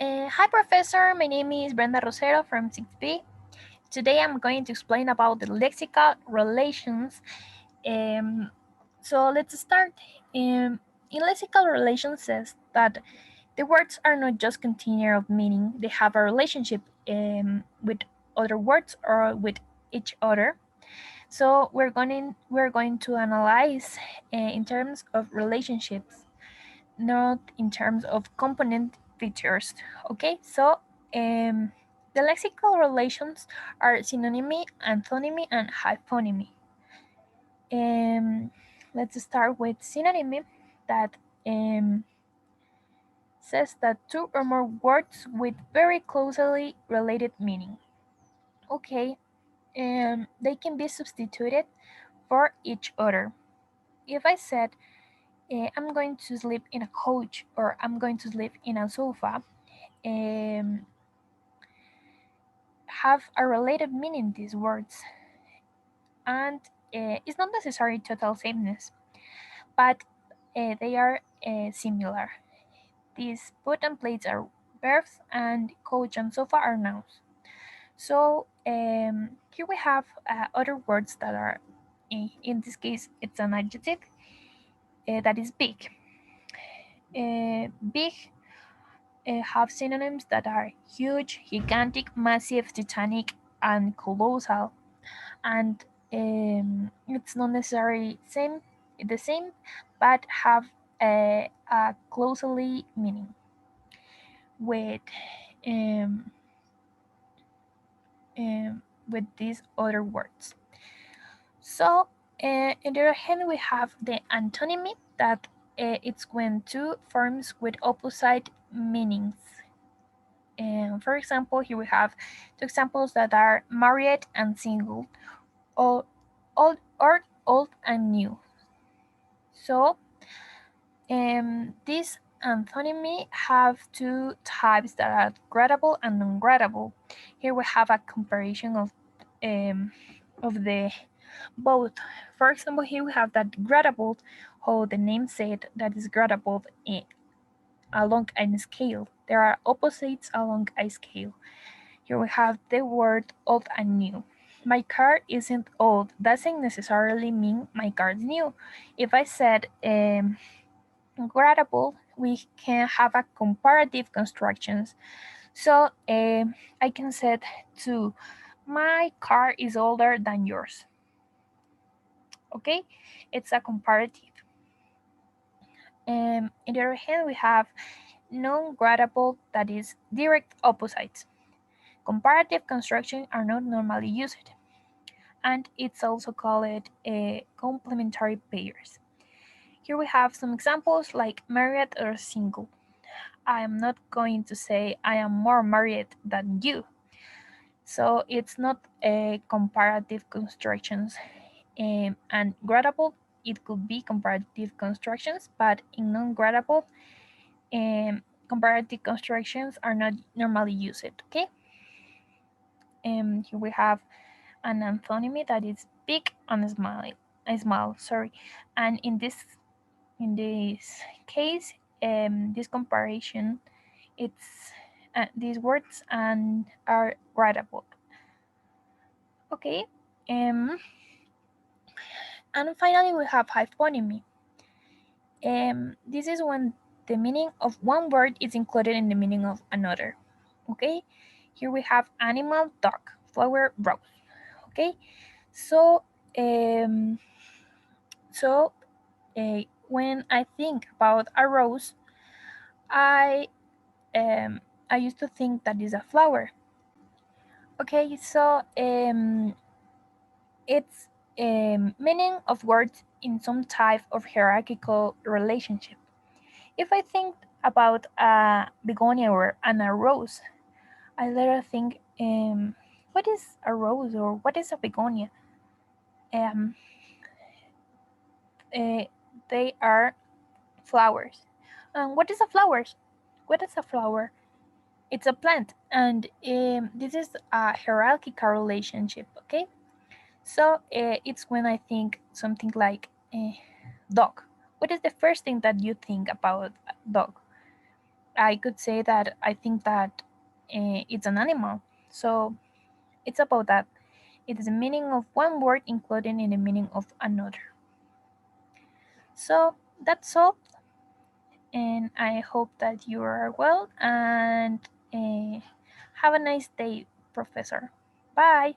Hi, Professor. My name is Brenda Rosero from 6B. Today I'm going to explain about the lexical relations. Um, so let's start. In lexical relations says that the words are not just container of meaning; they have a relationship with other words or with each other. So we're going to analyze in terms of relationships, not in terms of component features. Okay, so the lexical relations are synonymy, antonymy, and hyponymy. Um, let's start with synonymy, that um, says that two or more words with very closely related meaning. Okay, they can be substituted for each other. If I said I'm going to sleep in a couch or I'm going to sleep in a sofa, um, have a related meaning, these words, and it's not necessarily total sameness, but they are similar. These put and plates are verbs, and couch and sofa are nouns. So here we have other words that are, in this case, it's an adjective that is big. Big have synonyms that are huge, gigantic, massive, titanic, and colossal. And it's not necessarily the same, but have a closely meaning with um, with these other words. So, on the other hand, we have the antonymy, that it's when two forms with opposite meanings. For example, here we have two examples that are married and single, or old and new. So, these antonymy have two types that are gradable and non-gradable. Here we have a comparison of the both. For example, here we have that gradable, how the name said, that is gradable along a scale. There are opposites along a scale. Here we have the word old and new. My car isn't old doesn't necessarily mean my car is new. If I said gradable, we can have a comparative constructions. So I can say to my car is older than yours. Okay, it's a comparative. On the other hand, we have non-gradable, that is direct opposites. Comparative constructions are not normally used, and it's also called complementary pairs. Here we have some examples like married or single. I am not going to say I am more married than you. So it's not a comparative constructions. And gradable, it could be comparative constructions, but in non-gradable, comparative constructions are not normally used. Okay. Here we have an antonymy, that is big and small. Sorry, and in this case, this comparison, it's these words and are gradable. Okay. And finally, we have hyponymy. This is when the meaning of one word is included in the meaning of another. Okay. Here we have animal, dog, flower, rose. Okay. So, um, so when I think about a rose, I um, I used to think that is a flower. Okay, so it's meaning of words in some type of hierarchical relationship. If I think about a begonia or and a rose, I later think, what is a rose or what is a begonia? Um, uh, they are flowers. And what is a flower? What is a flower? It's a plant, and this is a hierarchical relationship. Okay, so it's when I think something like dog. What is the first thing that you think about dog? I could say that I think that it's an animal. So it's about that. It is the meaning of one word included in the meaning of another. So that's all, and I hope that you are well and have a nice day, Professor. Bye.